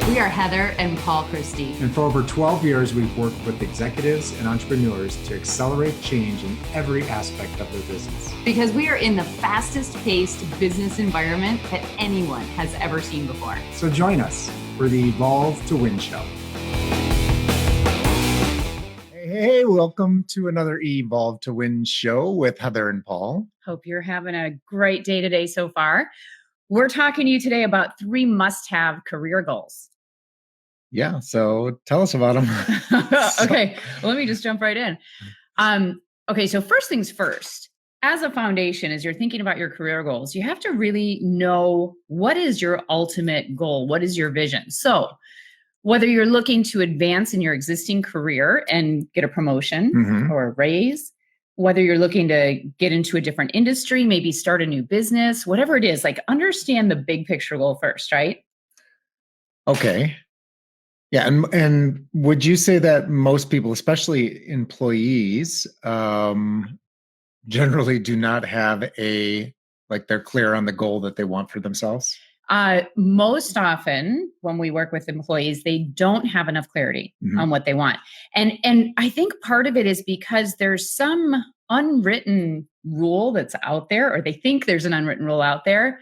We are Heather and Paul Christie. And for over 12 years, we've worked with executives and entrepreneurs to accelerate change in every aspect of their business. Because we are in the fastest paced business environment that anyone has ever seen before. So join us for the Evolve to Win show. Hey, welcome to another Evolve to Win show with Heather and Paul. Hope you're having a great day today so far. We're talking to you today about 3 must-have career goals. Yeah, so tell us about them. Okay, well, let me just jump right in. Okay, so first things first, as a foundation, as you're thinking about your career goals, you have to really know what is your ultimate goal? What is your vision? So whether you're looking to advance in your existing career and get a promotion or a raise, whether you're looking to get into a different industry, maybe start a new business, whatever it is, like understand the big picture goal first, right? Okay. Yeah, and would you say that most people, especially employees, generally do not have they're clear on the goal that they want for themselves? Most often when we work with employees, they don't have enough clarity on what they want. And I think part of it is because there's some unwritten rule that's out there, or they think there's an unwritten rule out there,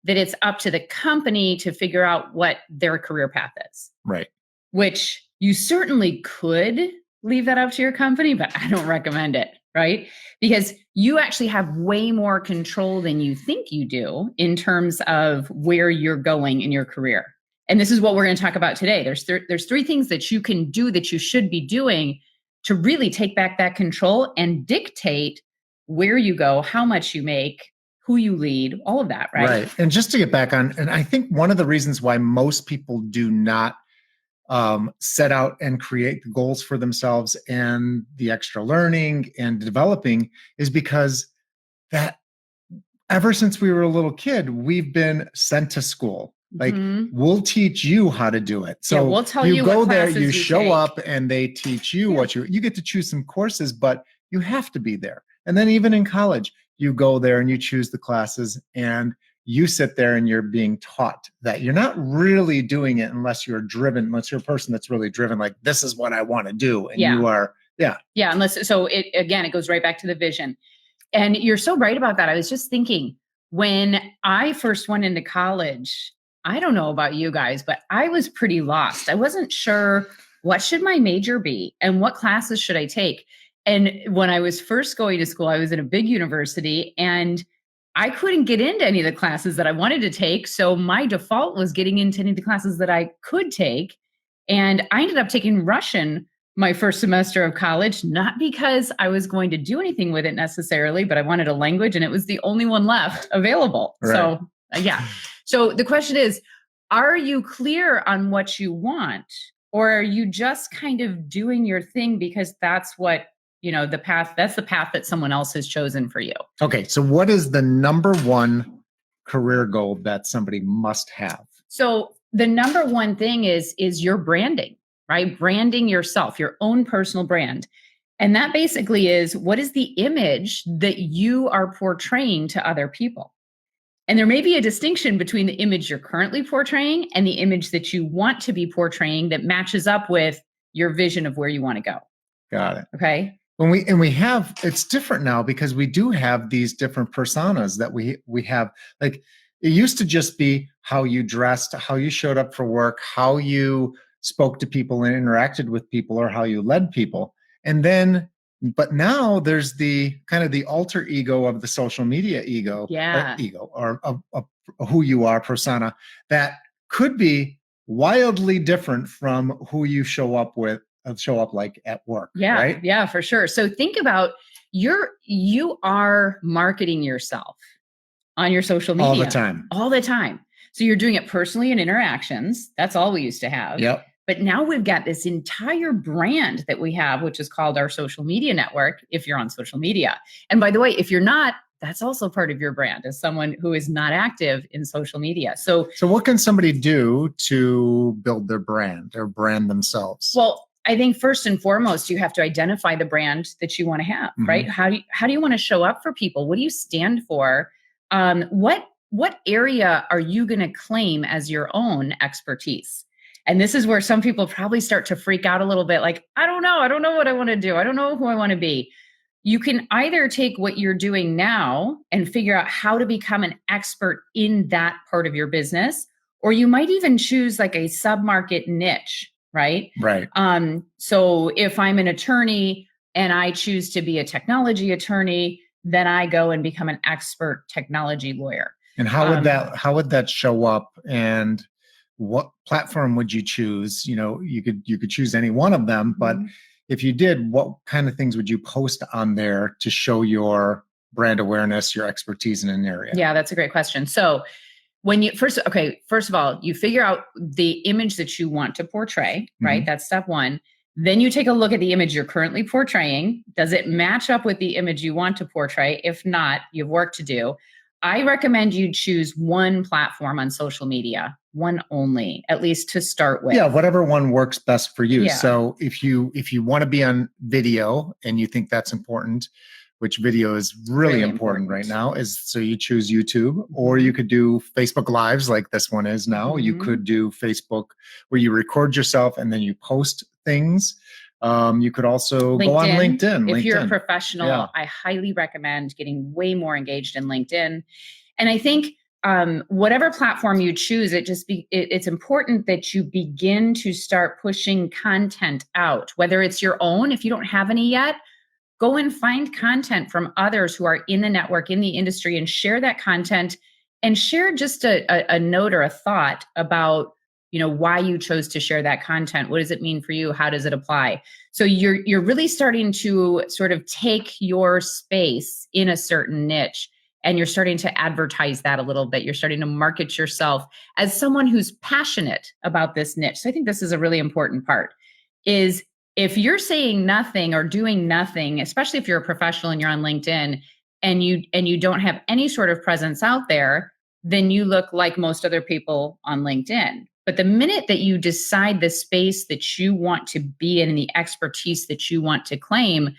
that it's up to the company to figure out what their career path is. Right. Which you certainly could leave that up to your company, but I don't recommend it, right? Because you actually have way more control than you think you do in terms of where you're going in your career. And this is what we're going to talk about today. There's 3 things that you can do that you should be doing to really take back that control and dictate where you go, how much you make, who you lead, all of that, right? Right. And just to get back on, and I think one of the reasons why most people do not set out and create the goals for themselves and the extra learning and developing is because that ever since we were a little kid, we've been sent to school. Like, we'll teach you how to do it. So we'll tell you go what there, classes you show take. up, and they teach you what you get to choose some courses, but you have to be there. And then even in college, you go there and you choose the classes and you sit there and you're being taught that. You're not really doing it unless you're driven, unless you're a person that's really driven, like, this is what I want to do. And you are, Yeah, it goes right back to the vision. And you're so right about that. I was just thinking, when I first went into college, I don't know about you guys, but I was pretty lost. I wasn't sure what should my major be and what classes should I take. And when I was first going to school, I was in a big university and I couldn't get into any of the classes that I wanted to take. So my default was getting into any of the classes that I could take. And I ended up taking Russian my first semester of college, not because I was going to do anything with it necessarily, but I wanted a language and it was the only one left available. Right. So So the question is, are you clear on what you want? Or are you just kind of doing your thing because that's what, that's the path that someone else has chosen for you? Okay. So what is the number one career goal that somebody must have? So the number one thing is your branding, right? Branding yourself, your own personal brand. And that basically is, what is the image that you are portraying to other people? And there may be a distinction between the image you're currently portraying and the image that you want to be portraying that matches up with your vision of where you want to go. Got it. Okay. It's different now because we do have these different personas that we have. Like, it used to just be how you dressed, how you showed up for work, how you spoke to people and interacted with people, or how you led people. But now there's the kind of the alter ego of the social media ego, or who you are, persona, that could be wildly different from who you show up like at work. Yeah. Right? Yeah, for sure. So think about you are marketing yourself on your social media all the time. So you're doing it personally in interactions. That's all we used to have. Yep. But now we've got this entire brand that we have, which is called our social media network, if you're on social media. And by the way, if you're not, that's also part of your brand as someone who is not active in social media. So what can somebody do to build their brand themselves? Well, I think first and foremost, you have to identify the brand that you want to have, right? How do you want to show up for people? What do you stand for? What area are you going to claim as your own expertise? And this is where some people probably start to freak out a little bit, like, I don't know what I want to do. I don't know who I want to be. You can either take what you're doing now and figure out how to become an expert in that part of your business, or you might even choose like a sub-market niche, right? Right. So if I'm an attorney and I choose to be a technology attorney, then I go and become an expert technology lawyer. And how would that show up, and what platform would you choose? You could choose any one of them, but if you did, what kind of things would you post on there to show your brand awareness, your expertise in an area? Yeah, that's a great question. So when you first of all, you figure out the image that you want to portray, right? That's step one. Then you take a look at the image you're currently portraying. Does it match up with the image you want to portray? If not, you have work to do. I recommend you choose one platform on social media, one only, at least to start with. Yeah, whatever one works best for you. Yeah. So if you want to be on video and you think that's important, which video is really important right now, is so you choose YouTube, or you could do Facebook Lives like this one is now. You could do Facebook where you record yourself and then you post things. You could also go on LinkedIn. If you're a professional, I highly recommend getting way more engaged in LinkedIn. And I think whatever platform you choose, it's important that you begin to start pushing content out, whether it's your own. If you don't have any yet, go and find content from others who are in the network, in the industry, and share that content, and share just a note or a thought about, why you chose to share that content. What does it mean for you? How does it apply? So you're really starting to sort of take your space in a certain niche, and you're starting to advertise that a little bit. You're starting to market yourself as someone who's passionate about this niche. So I think this is a really important part, is if you're saying nothing or doing nothing, especially if you're a professional and you're on LinkedIn and you don't have any sort of presence out there, then you look like most other people on LinkedIn. But the minute that you decide the space that you want to be in and the expertise that you want to claim,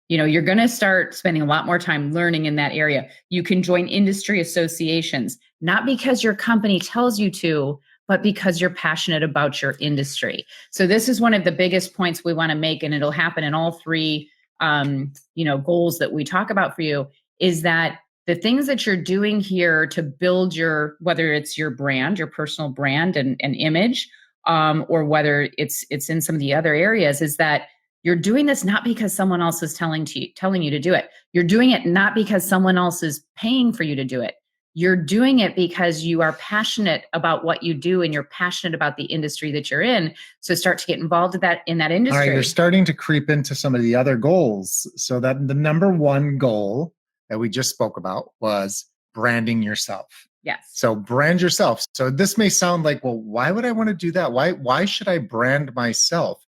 you're going to start spending a lot more time learning in that area. You can join industry associations, not because your company tells you to, but because you're passionate about your industry. So this is one of the biggest points we want to make, and it'll happen in all three, goals that we talk about for you, is that the things that you're doing here to build whether it's your brand, your personal brand and image, or whether it's in some of the other areas, is that you're doing this not because someone else is telling you to do it. You're doing it not because someone else is paying for you to do it. You're doing it because you are passionate about what you do and you're passionate about the industry that you're in. So start to get involved in that industry. All right, you're starting to creep into some of the other goals. So that the number one goal that we just spoke about was branding yourself. Yes. So brand yourself. So this may sound like, well, why would I want to do that? Why should I brand myself?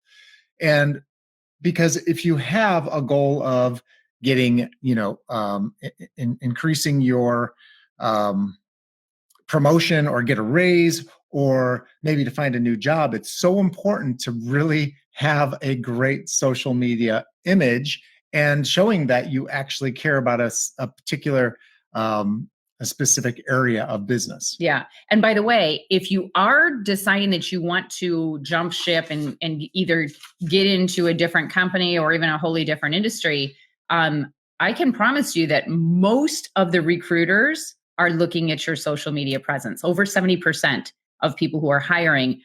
And because if you have a goal of getting, increasing your promotion or get a raise, or maybe to find a new job, it's so important to really have a great social media image and showing that you actually care about a particular, a specific area of business. Yeah. And by the way, if you are deciding that you want to jump ship and either get into a different company or even a wholly different industry, I can promise you that most of the recruiters are looking at your social media presence. Over 70% of people who are hiring,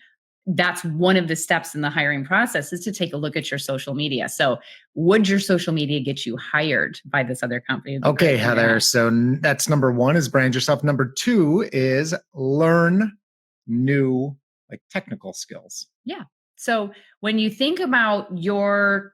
that's one of the steps in the hiring process, is to take a look at your social media. So would your social media get you hired by this other company? Okay, Heather. So that's number one, is brand yourself. Number two is learn new technical skills. Yeah. So when you think about your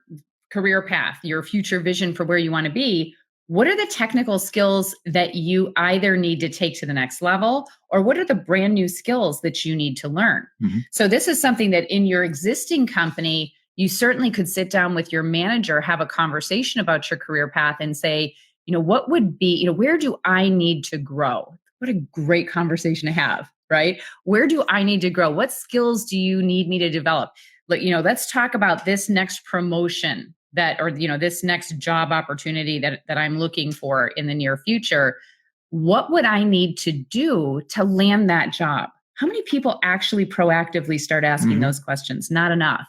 career path, your future vision for where you want to be, what are the technical skills that you either need to take to the next level, or what are the brand new skills that you need to learn? So this is something that in your existing company, you certainly could sit down with your manager, have a conversation about your career path and say, what would be, where do I need to grow? What a great conversation to have, right? Where do I need to grow? What skills do you need me to develop? Let's talk about this next promotion this next job opportunity that I'm looking for in the near future. What would I need to do to land that job? how many people actually proactively start asking Mhm. those questions? Not enough.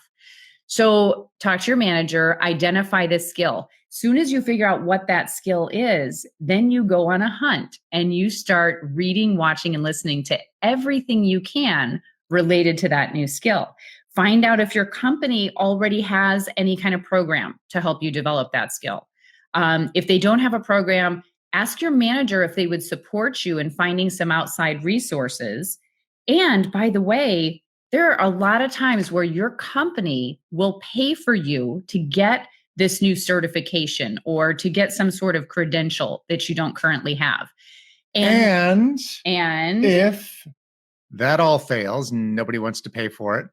So talk to your manager, identify this skill. Soon as you figure out what that skill is, then you go on a hunt and you start reading, watching, and listening to everything you can related to that new skill. Find out if your company already has any kind of program to help you develop that skill. If they don't have a program, ask your manager if they would support you in finding some outside resources. And by the way, there are a lot of times where your company will pay for you to get this new certification or to get some sort of credential that you don't currently have. And And if that all fails, nobody wants to pay for it,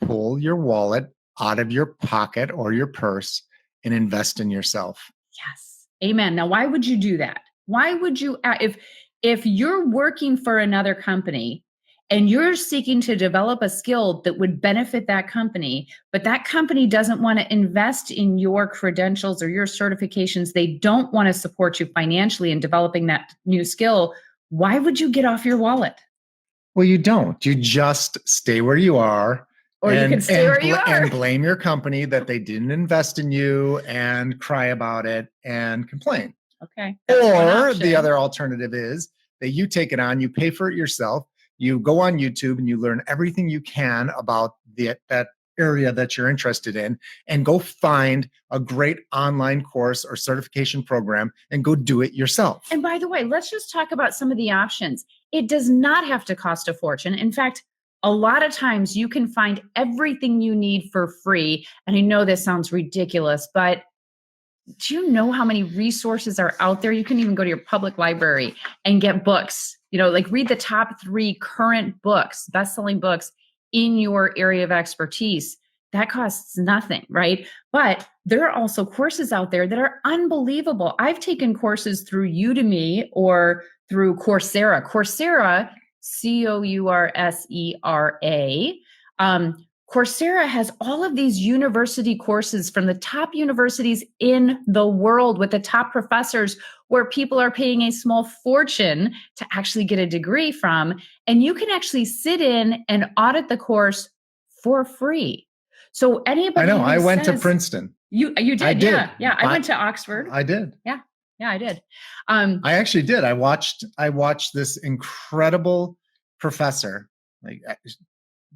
pull your wallet out of your pocket or your purse and invest in yourself. yes, amen. Now, why would you do that? Why would you, if you're working for another company and you're seeking to develop a skill that would benefit that company, but that company doesn't want to invest in your credentials or your certifications, they don't want to support you financially in developing that new skill, why would you get off your wallet? Well, you don't. You just stay where you are. Or you can stay where you are. And blame your company that they didn't invest in you and cry about it and complain. Okay. That's one Or option. the other alternative is that you take it on, you pay for it yourself, you go on YouTube and you learn everything you can about that area that you're interested in, and go find a great online course or certification program and go do it yourself. And by the way, let's just talk about some of the options. It does not have to cost a fortune. In fact, a lot of times you can find everything you need for free. And I know this sounds ridiculous, but do you know how many resources are out there? You can even go to your public library and get books, like read the top 3 current books, best-selling books in your area of expertise. That costs nothing, right? But there are also courses out there that are unbelievable. I've taken courses through Udemy or through Coursera. Coursera, Coursera. Coursera has all of these university courses from the top universities in the world with the top professors where people are paying a small fortune to actually get a degree from. And you can actually sit in and audit the course for free. So anybody I know. I went to says- Princeton. You did, I did. yeah. I went to Oxford. I did. Yeah, I did. I actually did. I watched this incredible professor. Like,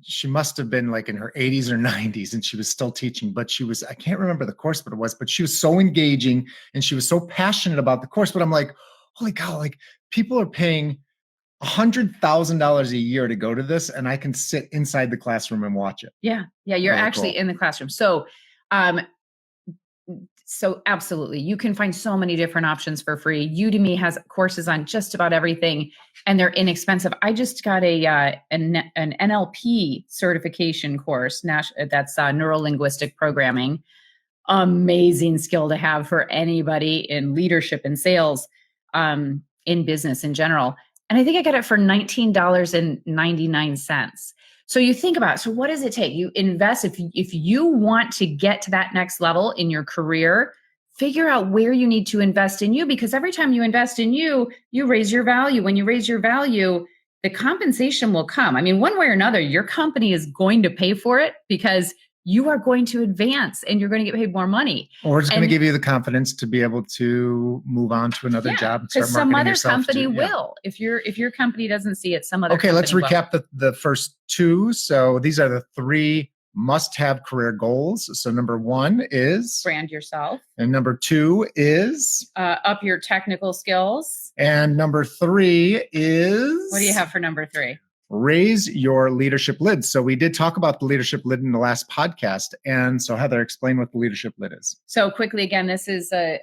she must have been like in her 80s or 90s, and she was still teaching, but I can't remember the course what it was, but she was so engaging and she was so passionate about the course. But I'm like, holy cow, like people are paying $100,000 a year to go to this, and I can sit inside the classroom and watch it. Yeah. You're Really actually cool. in the classroom. So absolutely, you can find so many different options for free. Udemy has courses on just about everything, and they're inexpensive. I just got an NLP certification course. That's neuro-linguistic programming. Amazing skill to have for anybody in leadership and sales, in business in general. And I think I got it for $19.99. So you think about, so what does it take? You invest, if you want to get to that next level in your career, figure out where you need to invest in you, because every time you invest in you, you raise your value. When you raise your value, the compensation will come. I mean, one way or another, your company is going to pay for it because you are going to advance and you're going to get paid more money. Or it's going to give you the confidence to be able to move on to another job and start marketing yourself. Because some other company will. If your company doesn't see it, some other Okay, let's company recap the first 2. So these are the 3 must-have career goals. So number 1 is brand yourself. And number 2 is up your technical skills. And number 3 is What do you have for number 3? Raise your leadership lid. So we did talk about the leadership lid in the last podcast. And so Heather, explain what the leadership lid is. So quickly, again, this is a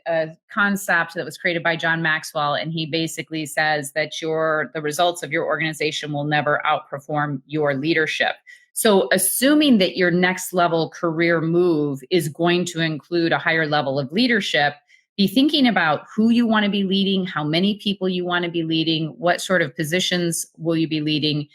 concept that was created by John Maxwell. And he basically says that the results of your organization will never outperform your leadership. So assuming that your next level career move is going to include a higher level of leadership, be thinking about who you want to be leading, how many people you want to be leading, what sort of positions will you be leading,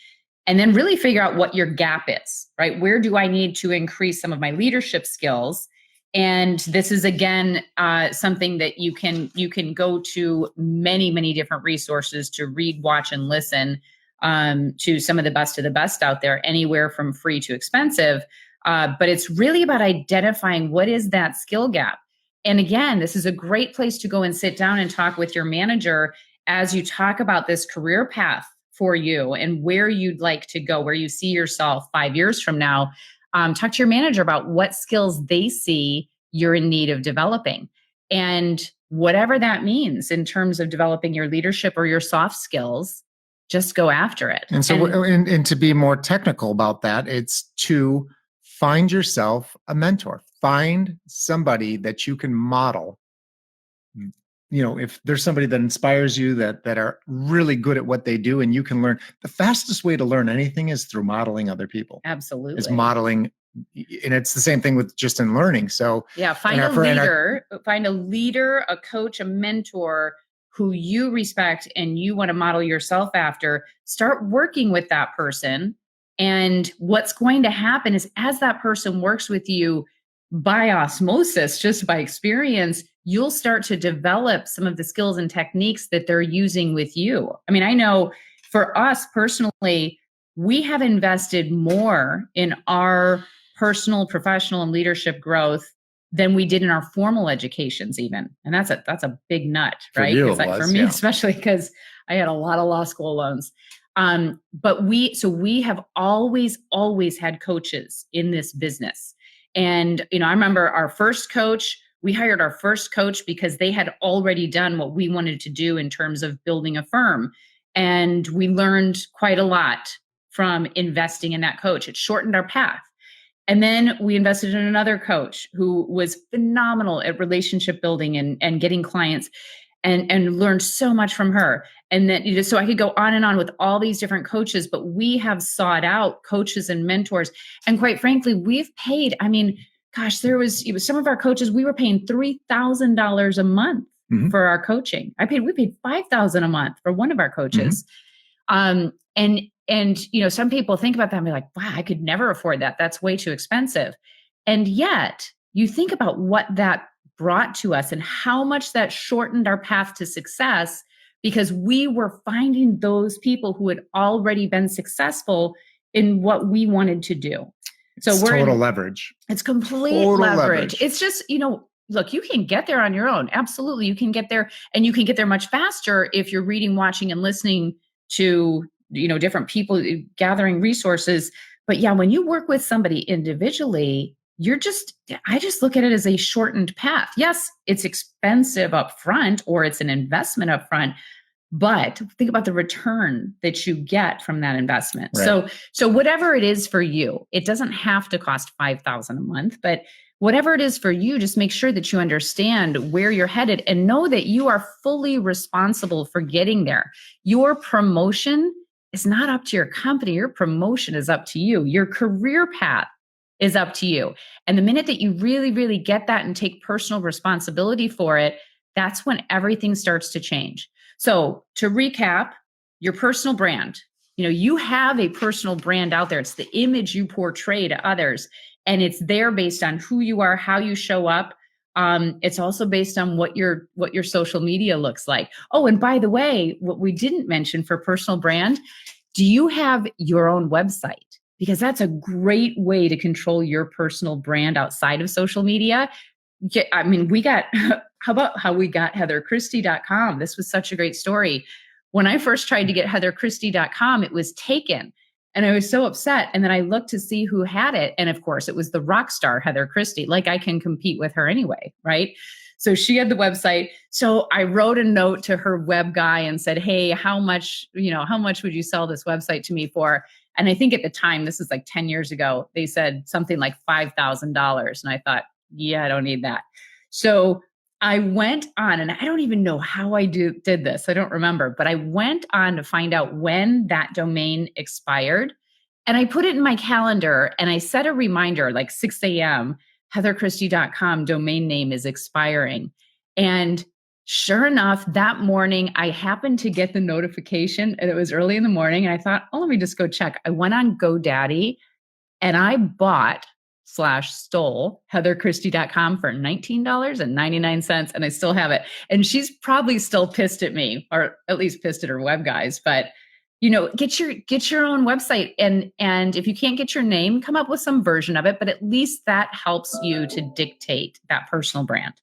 and then really figure out what your gap is, right? Where do I need to increase some of my leadership skills? And this is, again, something that you can go to many, many different resources to read, watch, and listen. to some of the best out there, anywhere from free to expensive. But it's really about identifying what is that skill gap. And again, this is a great place to go and sit down and talk with your manager as you talk about this career path for you and where you'd like to go, where you see yourself 5 years from now. Talk to your manager about what skills they see you're in need of developing. And whatever that means in terms of developing your leadership or your soft skills, just go after it. And so, and to be more technical about that, it's to find yourself a mentor. Find somebody that you can model. If there's somebody that inspires you, that are really good at what they do, and you can learn. The fastest way to learn anything is through modeling other people. Absolutely. Is modeling. And it's the same thing with just in learning. So yeah, find a leader, a coach, a mentor who you respect and you want to model yourself after. Start working with that person. And what's going to happen is as that person works with you by osmosis, just by experience, you'll start to develop some of the skills and techniques that they're using with you. I mean, I know for us personally, we have invested more in our personal, professional, and leadership growth than we did in our formal educations even. And that's a big nut, right? For me, especially because I had a lot of law school loans. But we have always had coaches in this business. And, I remember our first coach, we hired our first coach because they had already done what we wanted to do in terms of building a firm. And we learned quite a lot from investing in that coach. It shortened our path. And then we invested in another coach who was phenomenal at relationship building and getting clients, and learned so much from her. And then, so I could go on and on with all these different coaches, but we have sought out coaches and mentors. And quite frankly, we've paid, it was some of our coaches, we were paying $3,000 a month for our coaching. We paid $5,000 a month for one of our coaches. And some people think about that and be like, wow, I could never afford that. That's way too expensive. And yet you think about what that brought to us and how much that shortened our path to success, because we were finding those people who had already been successful in what we wanted to do. So it's total leverage. It's complete leverage. It's just, look, you can get there on your own. Absolutely. You can get there, and you can get there much faster if you're reading, watching, and listening to, different people, gathering resources. But yeah, when you work with somebody individually, I just look at it as a shortened path. Yes, it's expensive up front, or it's an investment up front, but think about the return that you get from that investment. Right. So whatever it is for you, it doesn't have to cost $5,000 a month, but whatever it is for you, just make sure that you understand where you're headed and know that you are fully responsible for getting there. Your promotion is not up to your company. Your promotion is up to you. Your career path is up to you. And the minute that you really, really get that and take personal responsibility for it, that's when everything starts to change. So to recap, your personal brand, you have a personal brand out there. It's the image you portray to others, and it's there based on who you are, how you show up. It's also based on what your social media looks like. Oh, and by the way, what we didn't mention for personal brand, do you have your own website? Because that's a great way to control your personal brand outside of social media. How about how we got heatherchristie.com? This was such a great story. When I first tried to get heatherchristie.com, it was taken. And I was so upset. And then I looked to see who had it. And of course, it was the rock star, Heather Christie. Like, I can compete with her anyway, right? So she had the website. So I wrote a note to her web guy and said, hey, how much would you sell this website to me for? And I think at the time, this is like 10 years ago, they said something like $5,000. And I thought, yeah, I don't need that. So I went on, and I don't even know how I did this. I don't remember, but I went on to find out when that domain expired. And I put it in my calendar, and I set a reminder like 6 a.m., heatherchristie.com domain name is expiring. And sure enough, that morning, I happened to get the notification, and it was early in the morning. And I thought, oh, let me just go check. I went on GoDaddy, and I bought/stole heatherchristie.com for $19.99. And I still have it. And she's probably still pissed at me, or at least pissed at her web guys. But, get your own website, and if you can't get your name, come up with some version of it, but at least that helps you to dictate that personal brand.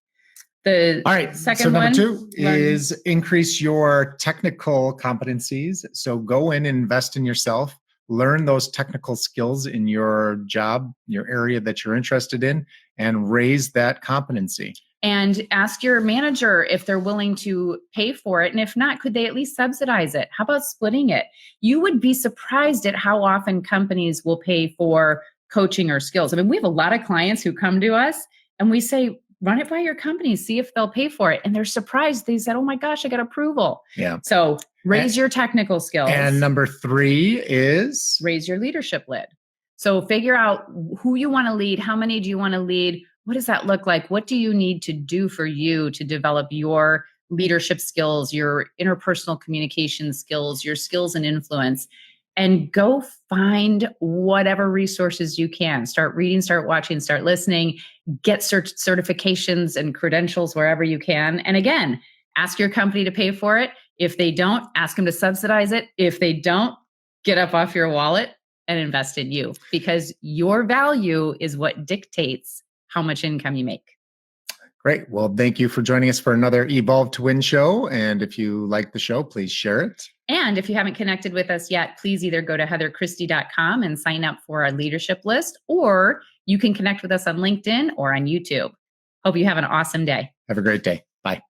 The All right. second So number one, two is increase your technical competencies. So go in and invest in yourself, learn those technical skills in your job, your area that you're interested in, and raise that competency. And ask your manager if they're willing to pay for it. And if not, could they at least subsidize it? How about splitting it? You would be surprised at how often companies will pay for coaching or skills. I mean, we have a lot of clients who come to us and we say, run it by your company, see if they'll pay for it. And they're surprised. They said, oh my gosh, I got approval. Yeah. So raise your technical skills. And number three is raise your leadership lid. So figure out who you want to lead. How many do you want to lead? What does that look like? What do you need to do for you to develop your leadership skills, your interpersonal communication skills, your skills and influence? And go find whatever resources you can. Start reading, start watching, start listening, get certifications and credentials wherever you can. And again, ask your company to pay for it. If they don't, ask them to subsidize it. If they don't, get up off your wallet and invest in you, because your value is what dictates how much income you make. Great. Well, thank you for joining us for another Evolve to Win show. And if you like the show, please share it. And if you haven't connected with us yet, please either go to heatherchristie.com and sign up for our leadership list, or you can connect with us on LinkedIn or on YouTube. Hope you have an awesome day. Have a great day. Bye.